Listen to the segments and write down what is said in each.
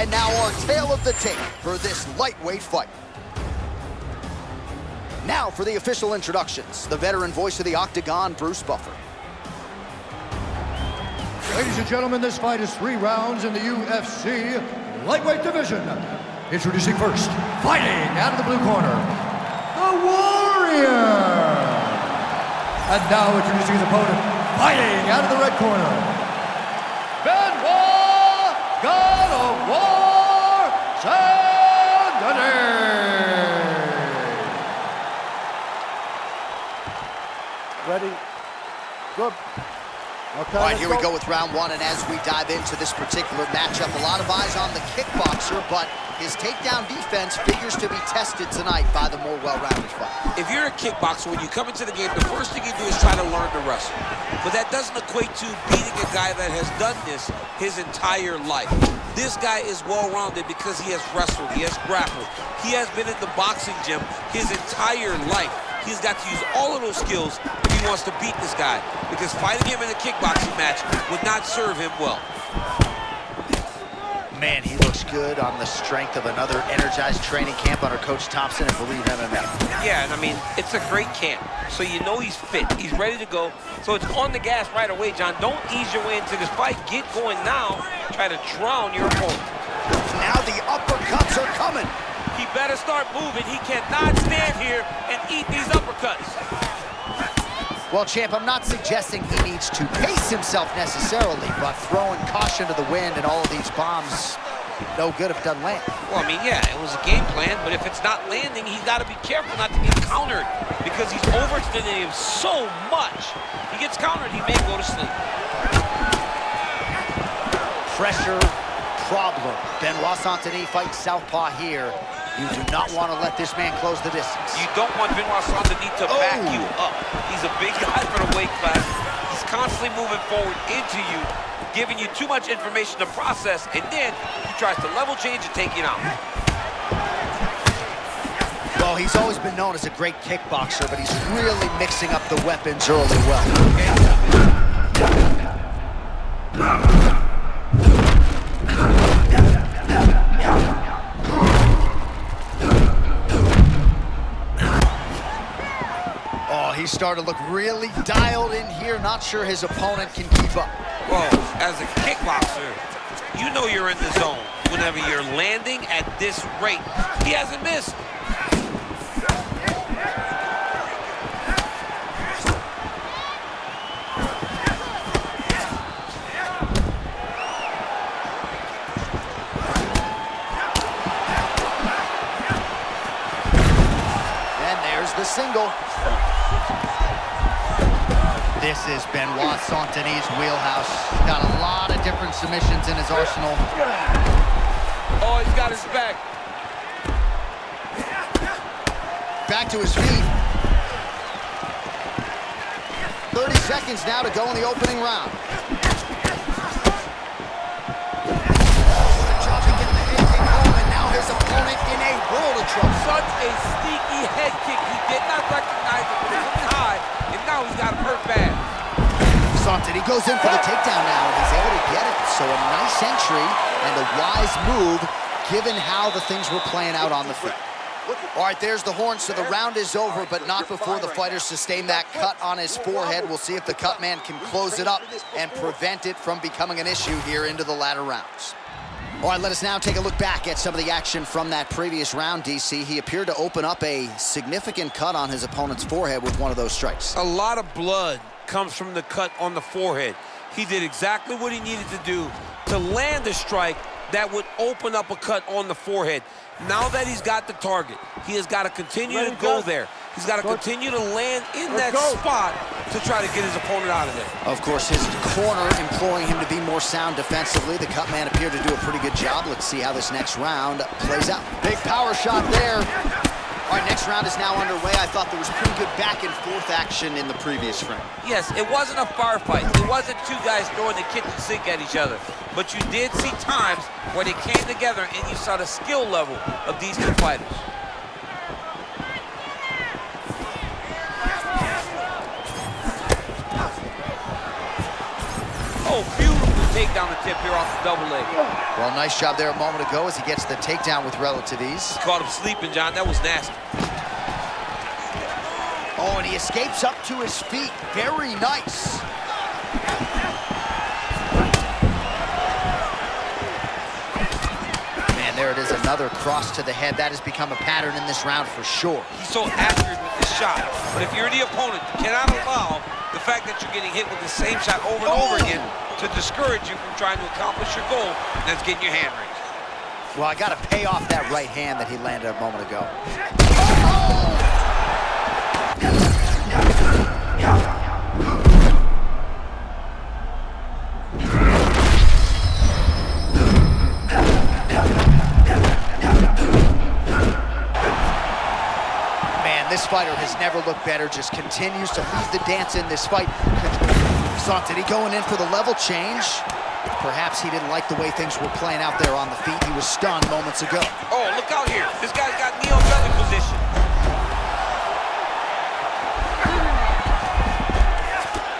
And now our tale of the tape for this lightweight fight. Now for the official introductions, the veteran voice of the Octagon, Bruce Buffer. Ladies and gentlemen, this fight is 3 rounds in the UFC lightweight division. Introducing first, fighting out of the blue corner, the Warrior. And now introducing his opponent, fighting out of the red corner, Benoit, God of War, Saint-Denis. Ready? Good. Okay, All right, here we go with round 1, and as we dive into this particular matchup, a lot of eyes on the kickboxer, but his takedown defense figures to be tested tonight by the more well-rounded fighter. If you're a kickboxer, when you come into the game, the first thing you do is try to learn to wrestle. But that doesn't equate to beating a guy that has done this his entire life. This guy is well-rounded because he has wrestled, he has grappled, he has been in the boxing gym his entire life. He's got to use all of those skills if he wants to beat this guy, because fighting him in a kickboxing match would not serve him well. Man, he looks good on the strength of another energized training camp under Coach Thompson at Believe MMA. Yeah, and I mean, it's a great camp, so you know he's fit, he's ready to go, so it's on the gas right away, John. Don't ease your way into this fight. Get going now. Try to drown your opponent. Now the uppercuts are coming. He better start moving. He cannot stand here and eat these uppercuts. Well, champ, I'm not suggesting he needs to pace himself necessarily, but throwing caution to the wind and all of these bombs, no good if it doesn't land. Well, I mean, yeah, it was a game plan, but if it's not landing, he's got to be careful not to get countered because he's overextending him so much. He gets countered, he may go to sleep. Pressure problem. Benoit Saint-Denis fights southpaw here. You do not want to let this man close the distance. You don't want Benoit Saint-Denis to back you up. He's a big guy for the weight class. He's constantly moving forward into you, giving you too much information to process, and then he tries to level change and take you out. Well, he's always been known as a great kickboxer, but he's really mixing up the weapons early well. He's starting to look really dialed in here. Not sure his opponent can keep up. Well, as a kickboxer, you know you're in the zone whenever you're landing at this rate. He hasn't missed. And there's the single. This is Benoit Saint-Denis' wheelhouse. Got a lot of different submissions in his arsenal. Oh, he's got his back. Back to his feet. 30 seconds now to go in the opening round. And now his opponent in a world of trouble. Such a sneaky head kick. He did not recognize it, but it was high, and now he's got him hurt bad. Saint-Denis goes in for the takedown now, and he's able to get it. So a nice entry and a wise move, given how the things were playing out on the field. All right, there's the horn, so the round is over, but not before the fighter sustained that cut on his forehead. We'll see if the cut man can close it up and prevent it from becoming an issue here into the latter rounds. All right, let us now take a look back at some of the action from that previous round, DC. He appeared to open up a significant cut on his opponent's forehead with one of those strikes. A lot of blood comes from the cut on the forehead. He did exactly what he needed to do to land a strike that would open up a cut on the forehead. Now that he's got the target, he has got to continue to go there. He's got to continue to land in that spot to try to get his opponent out of there. Of course, his corner imploring him to be more sound defensively. The cut man appeared to do a pretty good job. Let's see how this next round plays out. Big power shot there. All right, next round is now underway. I thought there was pretty good back and forth action in the previous frame. Yes, it wasn't a firefight. It wasn't two guys throwing the kitchen sink at each other. But you did see times where they came together and you saw the skill level of these two fighters. Oh, beautiful takedown tip here off the double leg. Well, nice job there a moment ago as he gets the takedown with relative ease. Caught him sleeping, John. That was nasty. Oh, and he escapes up to his feet. Very nice. Man, there it is, another cross to the head. That has become a pattern in this round for sure. He's so accurate with the shot. But if you're the opponent, you cannot allow the fact that you're getting hit with the same shot over and over again to discourage you from trying to accomplish your goal, and that's getting your hand raised. Well, I got to pay off that right hand that he landed a moment ago. Man, this fighter has never looked better, just continues to lead the dance in this fight. Did he going in for the level change? Perhaps he didn't like the way things were playing out there on the feet. He was stunned moments ago. Oh, look out here. This guy's got knee on belly position.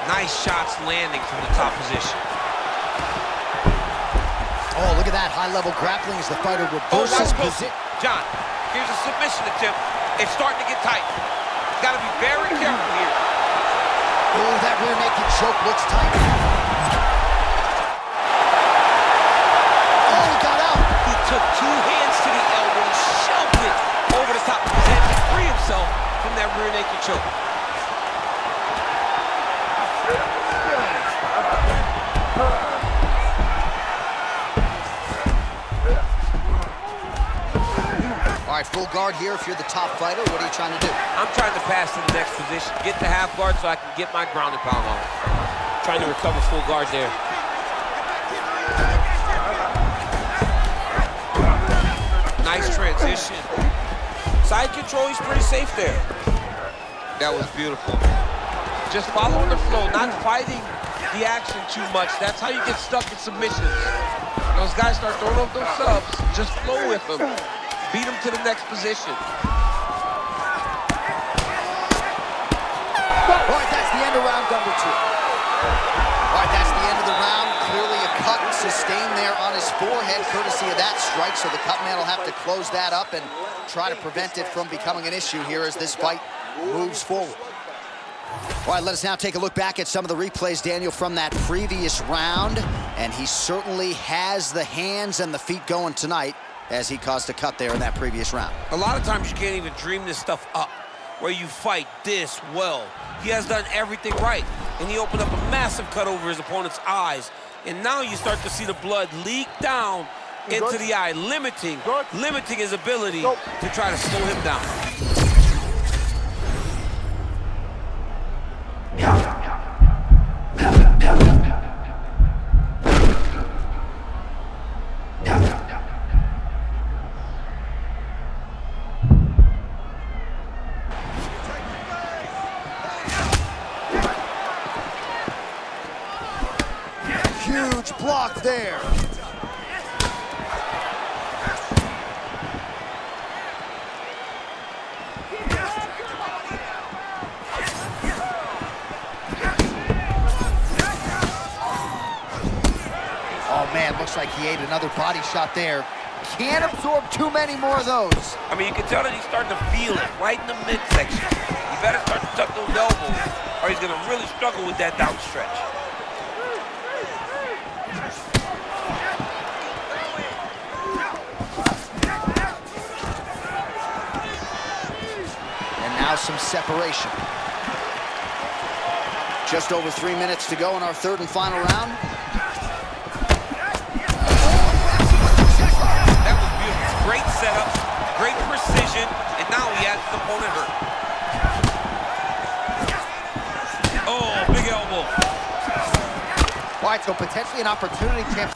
Nice shots landing from the top position. Oh, look at that high-level grappling as the fighter reverses position. John, here's a submission attempt. It's starting to get tight. Got to be very careful here. Oh, that rear naked choke looks tight. Oh, he got out. He took two hands to the elbow and shoved it over the top of his head to free himself from that rear naked choke. All right, full guard here if you're the top fighter. What are you trying to do? I'm trying to pass to the next position, get the half guard so I can get my ground and pound on. Trying to recover full guard there. Nice transition. Side control, he's pretty safe there. That was beautiful. Just following the flow, not fighting the action too much. That's how you get stuck in submissions. Those guys start throwing up those subs, just flow with them. Beat him to the next position. All right, that's the end of round number 2. All right, that's the end of the round. Clearly a cut sustained there on his forehead, courtesy of that strike, so the cut man will have to close that up and try to prevent it from becoming an issue here as this fight moves forward. All right, let us now take a look back at some of the replays, Daniel, from that previous round, and he certainly has the hands and the feet going tonight as he caused a cut there in that previous round. A lot of times you can't even dream this stuff up, where you fight this well. He has done everything right, and he opened up a massive cut over his opponent's eyes, and now you start to see the blood leak down into the eye, limiting his ability to try to slow him down. Huge block there. Oh man, looks like he ate another body shot there. Can't absorb too many more of those. I mean, you can tell that he's starting to feel it right in the midsection. You better start to tuck those elbows, or he's gonna really struggle with that down stretch. Now some separation. Just over 3 minutes to go in our third and final round. That was beautiful. Great setup, great precision, and now he has his opponent hurt. Oh, big elbow. All right, so potentially an opportunity to...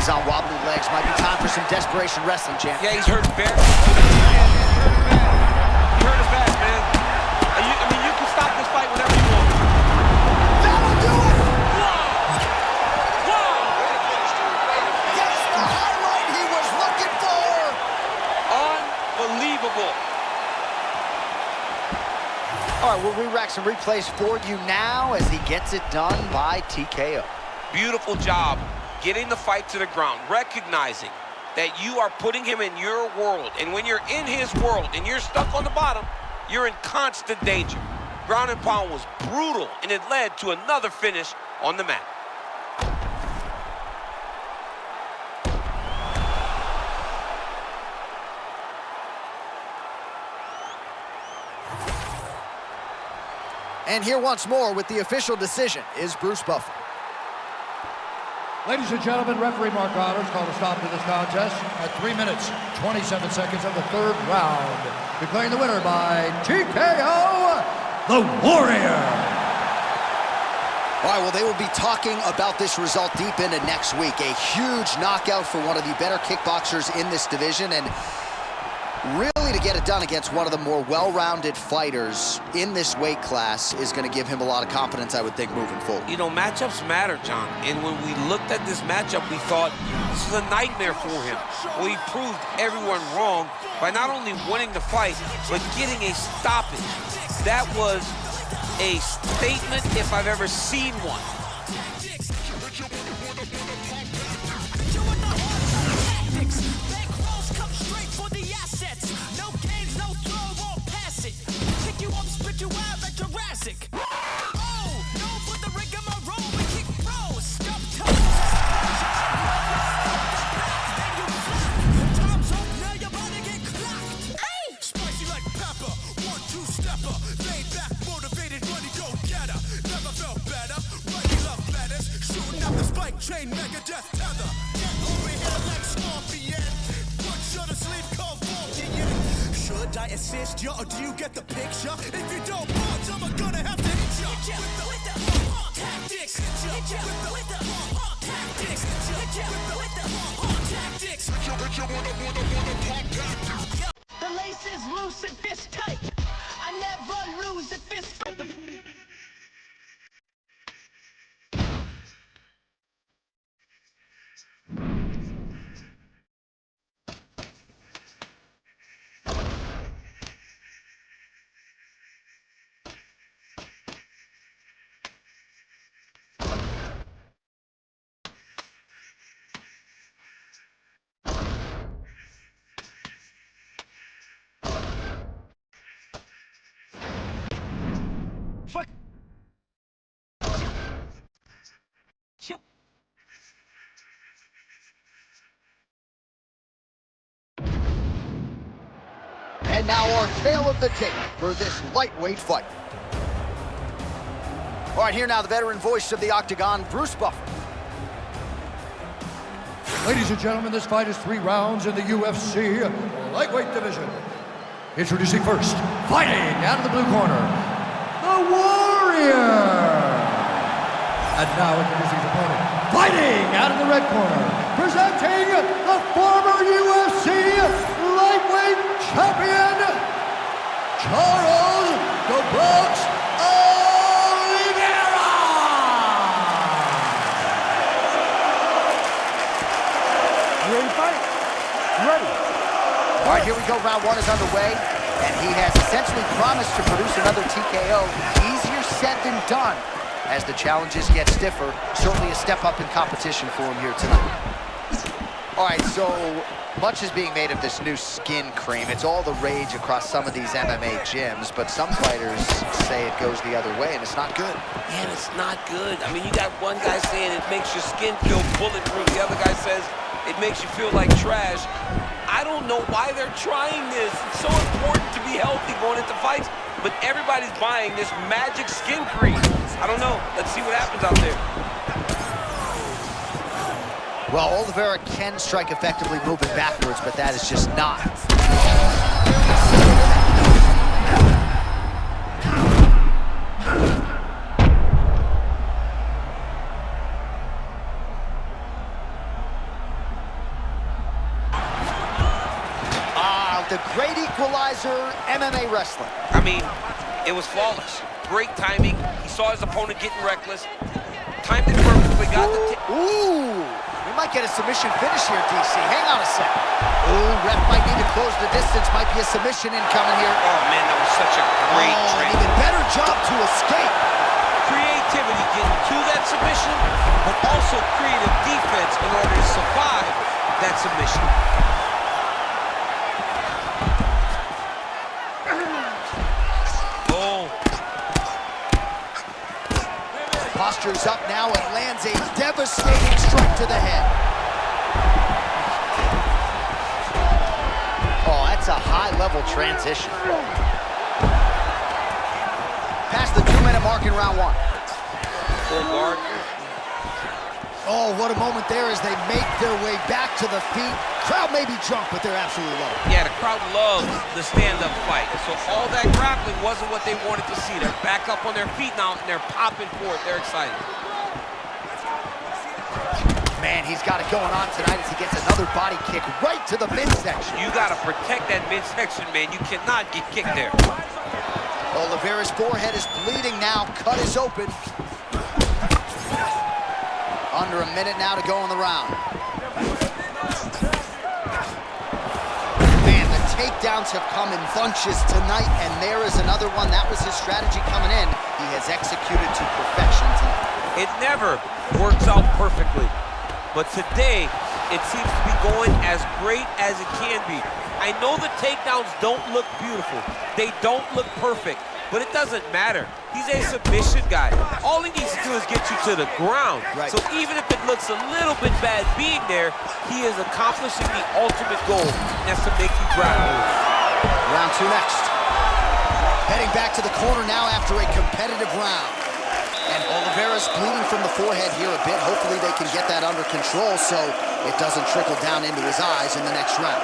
He's on wobbly legs. Might be time for some desperation wrestling, champ. Yeah, he's hurt bad. He hurt his back, man. I mean, you can stop this fight whenever you want. That'll do it! Whoa! That's the highlight he was looking for! Unbelievable. All right, we'll re-rack some replays for you now as he gets it done by TKO. Beautiful job getting the fight to the ground, recognizing that you are putting him in your world. And when you're in his world and you're stuck on the bottom, you're in constant danger. Ground and pound was brutal, and it led to another finish on the mat. And here once more with the official decision is Bruce Buffer. Ladies and gentlemen, referee Mark Otters called a stop to this contest at 3 minutes, 27 seconds of the third round. Declaring the winner by TKO, the Warrior. All right, well, they will be talking about this result deep into next week. A huge knockout for one of the better kickboxers in this division, and really to get it done against one of the more well-rounded fighters in this weight class is going to give him a lot of confidence, I would think, moving forward. You know, matchups matter, John. And when we looked at this matchup, we thought this was a nightmare for him. Well, he proved everyone wrong by not only winning the fight, but getting a stoppage. That was a statement if I've ever seen one. Chain mega death tether. Get over here like scorpion. Put you to sleep, cold Vulcan. Should I assist you or do you get the picture? If you don't punch, I'm gonna have to hit you. Hit you with the tactics. Hit you with the tactics. Hit you with the tactics. Hit you with the tactics. The lace is loose and fist tight. I never lose a fist fight. Fuck. And now our tale of the tape for this lightweight fight. All right, here now the veteran voice of the Octagon, Bruce Buffer. Ladies and gentlemen, this fight is 3 rounds in the UFC lightweight division. Introducing first, fighting out of the blue corner, the Warrior. And now introducing his opponent, fighting out of the red corner, presenting the former UFC lightweight champion, Charles "The Bronx" Oliveira. You ready to fight? Ready. All right, here we go. Round 1 is underway, and he has essentially promised to produce another TKO. Easier said than done as the challenges get stiffer. Certainly a step up in competition for him here tonight. All right, so much is being made of this new skin cream. It's all the rage across some of these MMA gyms, but some fighters say it goes the other way, and it's not good. Man, it's not good. I mean, you got one guy saying it makes your skin feel bulletproof. The other guy says it makes you feel like trash. I don't know why they're trying this. It's so important to be healthy going into fights, but everybody's buying this magic skin cream. I don't know. Let's see what happens out there. Well, Oliveira can strike effectively moving backwards, but that is just not. equalizer MMA wrestling. I mean, it was flawless. Great timing. He saw his opponent getting reckless. Timed it perfectly, got the Ooh, we might get a submission finish here, DC. Hang on a sec. Ooh, ref might need to close the distance. Might be a submission incoming here. Oh, man, that was such a great an trick. even better job to escape. Creativity getting to that submission, but also creative defense in order to survive that submission. Postures up now and lands a devastating strike to the head. Oh, that's a high-level transition. Past the 2-minute mark in round 1. Full guard. Oh, what a moment there as they make their way back to the feet. Crowd may be drunk, but they're absolutely loving it. Yeah, the crowd loves the stand-up fight. So all that grappling wasn't what they wanted to see. They're back up on their feet now, and they're popping for it. They're excited. Man, he's got it going on tonight as he gets another body kick right to the midsection. You got to protect that midsection, man. You cannot get kicked there. Oliveira's forehead is bleeding now. Cut is open. Under a minute now to go in the round. Man, the takedowns have come in bunches tonight, and there is another one. That was his strategy coming in. He has executed to perfection tonight. It never works out perfectly, but today it seems to be going as great as it can be. I know the takedowns don't look beautiful. They don't look perfect, but it doesn't matter. He's a submission guy. All he needs to do is get you to the ground. Right. So even if it looks a little bit bad being there, he is accomplishing the ultimate goal, and that's to make you grapple. Round 2 next. Heading back to the corner now after a competitive round. And Oliveira's bleeding from the forehead here a bit. Hopefully they can get that under control so it doesn't trickle down into his eyes in the next round.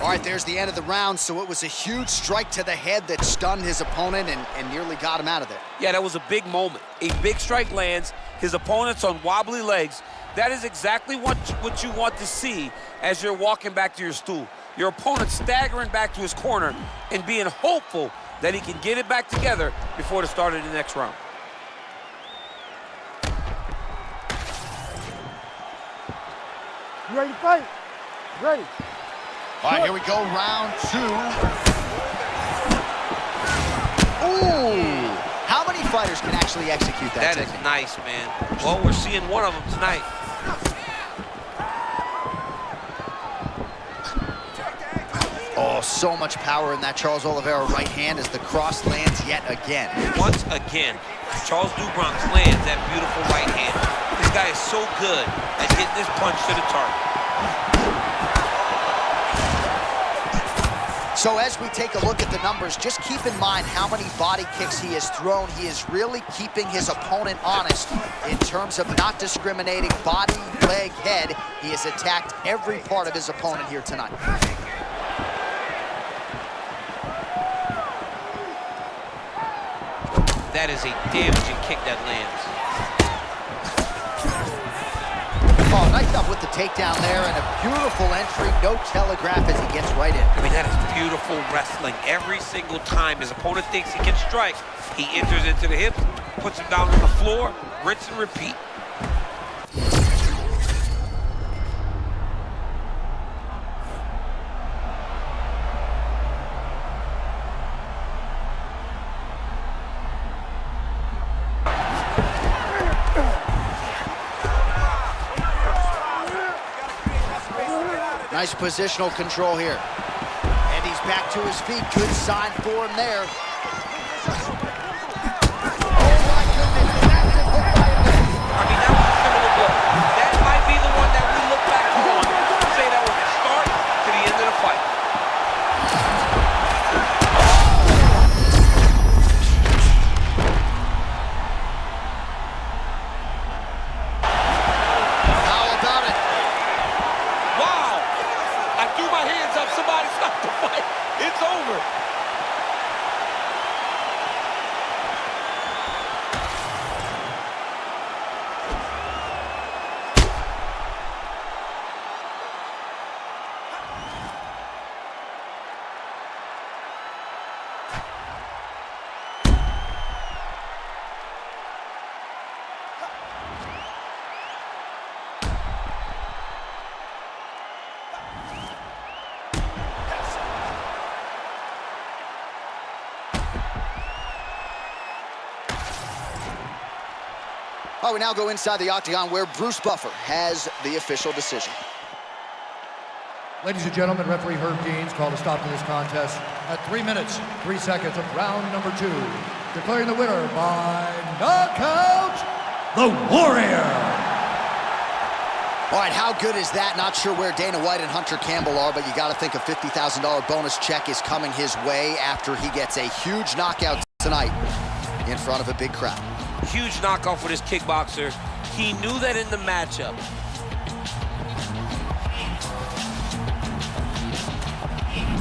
All right, there's the end of the round, so it was a huge strike to the head that stunned his opponent and nearly got him out of there. Yeah, that was a big moment. A big strike lands, his opponent's on wobbly legs. That is exactly what you want to see as you're walking back to your stool. Your opponent staggering back to his corner and being hopeful that he can get it back together before the start of the next round. You ready to fight? Ready. All right, here we go, round 2. Ooh! How many fighters can actually execute that That is technique? nice, man. Well, we're seeing one of them tonight. Oh, so much power in that Charles Oliveira right hand as the cross lands yet again. Once again, Charles Dubronx lands that beautiful right hand. This guy is so good at getting this punch to the target. So as we take a look at the numbers, just keep in mind how many body kicks he has thrown. He is really keeping his opponent honest in terms of not discriminating body, leg, head. He has attacked every part of his opponent here tonight. That is a damaging kick that lands. Oh, nice job with the takedown there and a beautiful entry. No telegraph as he gets right in. I mean, that is beautiful wrestling. Every single time his opponent thinks he can strike, he enters into the hips, puts him down on the floor, rinse and repeat. Nice positional control here. And he's back to his feet. Good sign for him there. Oh my goodness, massive hook by him. I mean, that was a similar blow. That might be the one that we look back on and say that was the start to the end of the fight. How about it? Wow! I threw my hands up. Somebody stopped the fight. It's over. All right, we now go inside the octagon where Bruce Buffer has the official decision. Ladies and gentlemen, referee Herb Deans called a stop to this contest at 3 minutes, 3 seconds of round number 2. Declaring the winner by knockout, the Warrior. All right, how good is that? Not sure where Dana White and Hunter Campbell are, but you got to think a $50,000 bonus check is coming his way after he gets a huge knockout tonight in front of a big crowd. Huge knockout for this kickboxer. He knew that in the matchup.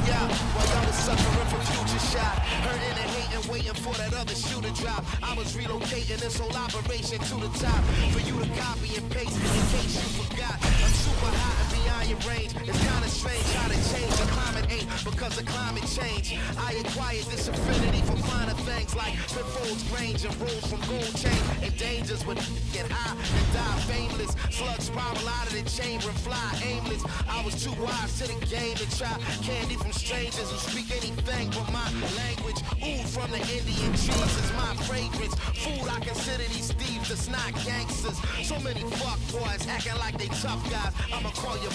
Yeah, while y'all was suffering from future shot, hurting and hating, waiting for that other shoe to drop. I was relocating this whole operation to the top for you to copy and paste in case you forgot. I'm super hot and beyond your range. It's kinda strange how to change the climate ain't because of climate change. I acquired this affinity for finer things like pitfalls, range, and rolls from gold chain and dangers when get high and die fameless. Slugs spiral out of the chamber and fly aimless. I was too wise to the game to try candy from strangers who speak anything but my language. Oud from the Indian trees is my fragrance. Food, I consider these thieves that's not gangsters. So many fuck boys acting like they tough guys. I'ma call you